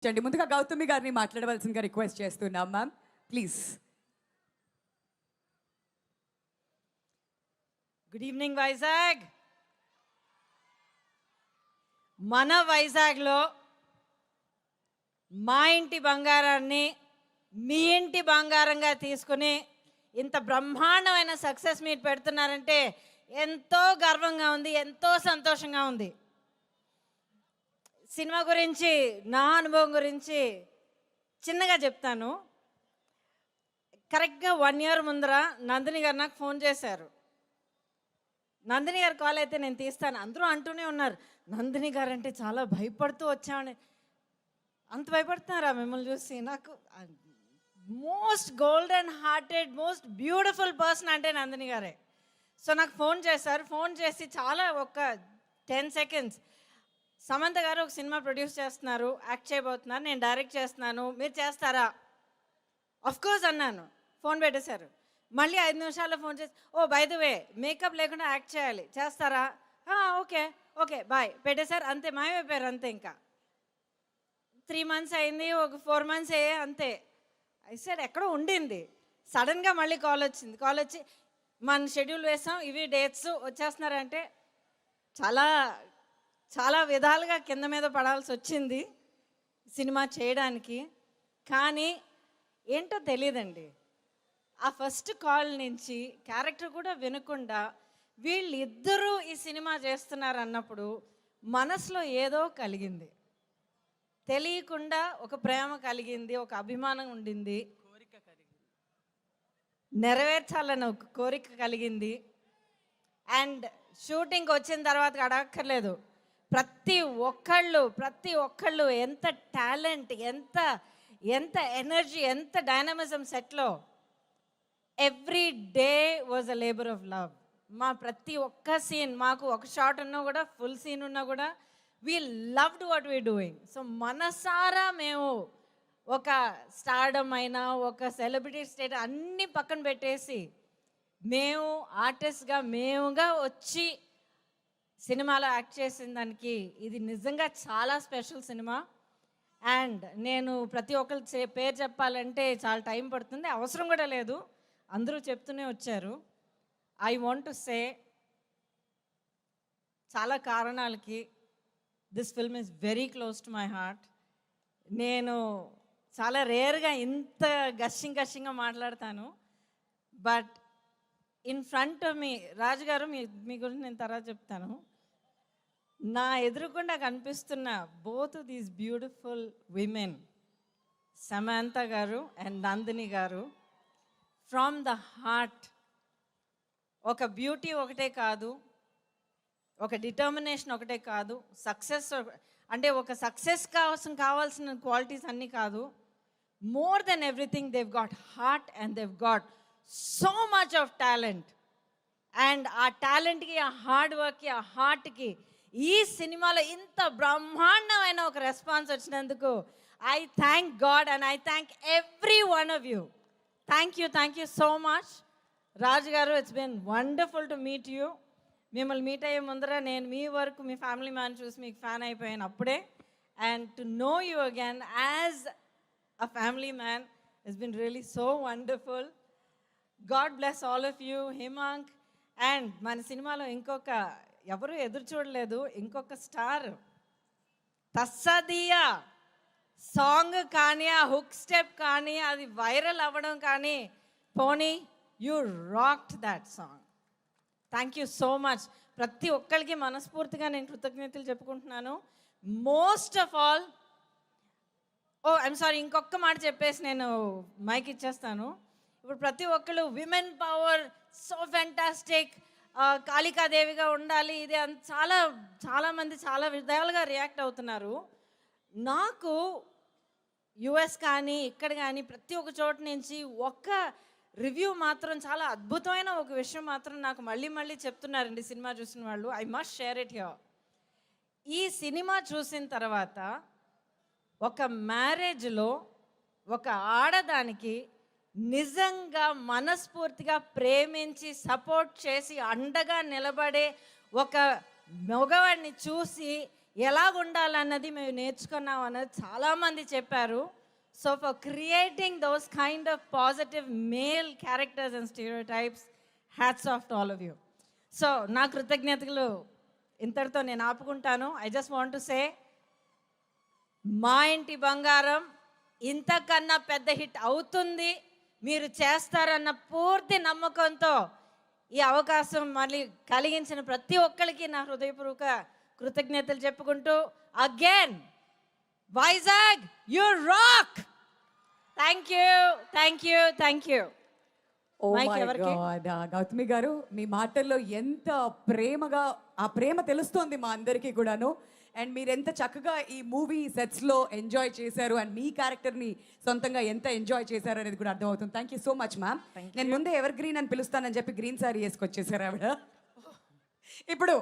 చండి ముందుగా గౌతమి గారిని మాట్లాడవలసిందిగా రిక్వెస్ట్ చేస్తున్నాం ma'am please. Good evening Vizag. మన వైజాగ్లో మా ఇంటి బంగారాన్ని మీ ఇంటి బంగారంగా తీసుకుని ఇంత బ్రహ్మాండమైన సక్సెస్ మీట్ పెడుతున్నారంటే ఎంతో గర్వంగా ఉంది, ఎంతో సంతోషంగా ఉంది. సినిమా గురించి నా అనుభవం గురించి చిన్నగా చెప్తాను. కరెక్ట్గా 1 year ముందర నందిని గారు నాకు ఫోన్ చేశారు. నందిని గారు కాల్ అయితే నేను తీస్తాను. అందరూ అంటూనే ఉన్నారు, నందిని గారు అంటే చాలా భయపడుతూ వచ్చామని. అంత భయపడుతున్నారా మిమ్మల్ని చూసి? నాకు most golden hearted most beautiful person అంటే నందిని గారే. సో నాకు ఫోన్ చేశారు. ఫోన్ చేసి చాలా ఒక 10 seconds, సమంత గారు ఒక సినిమా ప్రొడ్యూస్ చేస్తున్నారు, యాక్ట్ చేయబోతున్నారు, నేను డైరెక్ట్ చేస్తున్నాను, మీరు చేస్తారా? కోర్స్ అన్నాను. ఫోన్ పెట్టేశారు. మళ్ళీ 5 నిమిషాల్లో ఫోన్ చేసి, ఓ బై ద వే మేకప్ లేకుండా యాక్ట్ చేయాలి, చేస్తారా? ఓకే ఓకే బాయ్ పెట్టేశారు. అంతే, మాయమైపోయారు అంతే. ఇంకా 3 months అయింది, ఒక 4 months అంతే. సైడ్ ఎక్కడో ఉండింది. సడన్గా మళ్ళీ కాల్ వచ్చింది. కాల్ వచ్చి మన షెడ్యూల్ వేసాం, ఇవి డేట్స్, వచ్చేస్తున్నారంటే చాలా చాలా విధాలుగా కింద మీద పడాల్సి వచ్చింది సినిమా చేయడానికి. కానీ ఏంటో తెలియదండి, ఆ ఫస్ట్ కాల్ నుంచి క్యారెక్టర్ కూడా వినకుండా వీళ్ళిద్దరూ ఈ సినిమా చేస్తున్నారు అన్నప్పుడు మనసులో ఏదో కలిగింది. తెలియకుండా ఒక ప్రేమ కలిగింది, ఒక అభిమానం ఉండింది, నెరవేర్చాలని ఒక కోరిక కలిగింది. అండ్ షూటింగ్కి వచ్చిన తర్వాత అడగక్కర్లేదు, ప్రతి ఒక్కళ్ళు ఎంత టాలెంట్, ఎంత ఎంత ఎనర్జీ, ఎంత డైనమిజం సెట్లో. Every day was a labour of love. మా ప్రతి ఒక్క సీన్, మాకు ఒక షాట్ ఉన్నా కూడా, ఫుల్ సీన్ ఉన్నా కూడా, we loved what we doing. So మనసారా మేము ఒక స్టార్డమ్ అయినా, ఒక సెలబ్రిటీ స్టేట్ అన్నీ పక్కన పెట్టేసి మేము ఆర్టిస్ట్గా మేముగా వచ్చి సినిమాలో యాక్ట్ చేసిన దానికి ఇది నిజంగా చాలా స్పెషల్ సినిమా. అండ్ నేను ప్రతి ఒక్కరి పేరు చెప్పాలంటే చాలా టైం పడుతుంది, అవసరం కూడా లేదు, అందరూ చెప్తూనే వచ్చారు. ఐ వాంట్ టు సే, చాలా కారణాలకి this film is very close to my heart. నేను చాలా రేర్గా ఇంత గషింగా మాట్లాడతాను. But in front of me, Raju garu మీ గురించి నేను తర్వాత చెప్తాను. నా ఎదురుకుండా కనిపిస్తున్న both these beautiful women, Samantha garu and Nandini garu, from the heart. ఒక బ్యూటీ ఒకటే కాదు, ఒక డిటర్మినేషన్ ఒకటే కాదు, సక్సెస్ అంటే ఒక సక్సెస్ కోసం కావాల్సిన క్వాలిటీస్ అన్నీ కాదు. More than everything Dev got heart and Dev got so much of talent. And ఆ టాలెంట్కి, ఆ హార్డ్ వర్క్కి, ఆ హార్ట్కి ఈ సినిమాలో ఇంత బ్రహ్మాండమైన ఒక రెస్పాన్స్ వచ్చినందుకు I thank God and I thank everyone of you. Thank you so much. Raju garu, it's been wonderful to meet you. మిమ్మల్ని మీట్ అయ్యే ముందర నేను మీ వరకు మీ ఫ్యామిలీ మ్యాన్ చూసి మీకు ఫ్యాన్ అయిపోయాను అప్పుడే. And to know you again as a family man it's been really so wonderful. God bless all of you, Himank. And మన సినిమాలో ఇంకొక ఎవరు ఎదురు చూడలేదు, ఇంకొక స్టార్. తస్సదియా సాంగ్ కానీ, ఆ హుక్ స్టెప్ కానీ, అది వైరల్ అవ్వడం కానీ, పోనీ you rocked that song. Thank you so much. ప్రతి ఒక్కరికి మనస్ఫూర్తిగా నేను కృతజ్ఞతలు చెప్పుకుంటున్నాను. Most of all, I'm sorry, ఇంకొక మాట చెప్పేసి నేను మైక్ ఇచ్చేస్తాను. ఇప్పుడు ప్రతి ఒక్కళ్ళు విమెన్ పవర్ సో ఫ్యాంటాస్టిక్, కాళికాదేవిగా ఉండాలి, ఇది చాలామంది చాలా విధాలుగా రియాక్ట్ అవుతున్నారు. నాకు యుఎస్ కానీ ఇక్కడ కానీ ప్రతి ఒక్క చోట నుంచి ఒక్క రివ్యూ మాత్రం, చాలా అద్భుతమైన ఒక విషయం మాత్రం నాకు మళ్ళీ చెప్తున్నారండి సినిమా చూసిన వాళ్ళు. I must share it here. ఈ సినిమా చూసిన తర్వాత ఒక మ్యారేజ్లో ఒక ఆడదానికి నిజంగా మనస్ఫూర్తిగా ప్రేమించి సపోర్ట్ చేసి అండగా నిలబడే ఒక మగవాడిని చూసి ఎలాగ ఉండాలన్నది మేము నేర్చుకున్నాం అన్నది చాలామంది చెప్పారు. So for creating those kind of positive male characters and stereotypes, hats off to all of you. So నా కృతజ్ఞతలు ఇంతటితో నేను ఆపుకుంటాను. I just want to say, మా ఇంటి బంగారం ఇంతకన్నా పెద్ద హిట్ అవుతుంది, మీరు చేస్తారన్న పూర్తి నమ్మకంతో ఈ అవకాశం మళ్ళీ కలిగించిన ప్రతి ఒక్కరికి నా హృదయపూర్వక కృతజ్ఞతలు చెప్పుకుంటూ, again Vizag you rock. Thank you, thank you, thank you. ఓ Mike మై ఎవరికి? గాడ్, గౌతమి గారు మీ మాటల్లో ఎంత ప్రేమగా ఆ ప్రేమ తెలుస్తోంది మా అందరికీ కూడాను. అండ్ మీరు ఎంత చక్కగా ఈ మూవీ సెట్స్లో ఎంజాయ్ చేశారు అండ్ మీ క్యారెక్టర్ని సొంతంగా ఎంత ఎంజాయ్ చేశారు అనేది కూడా అర్థమవుతుంది. Thank you so much ma'am. నేను ముందే ఎవర్ గ్రీన్ అని పిలుస్తానని చెప్పి గ్రీన్ సారీ వేసుకొచ్చేసారు ఆవిడ. ఇప్పుడు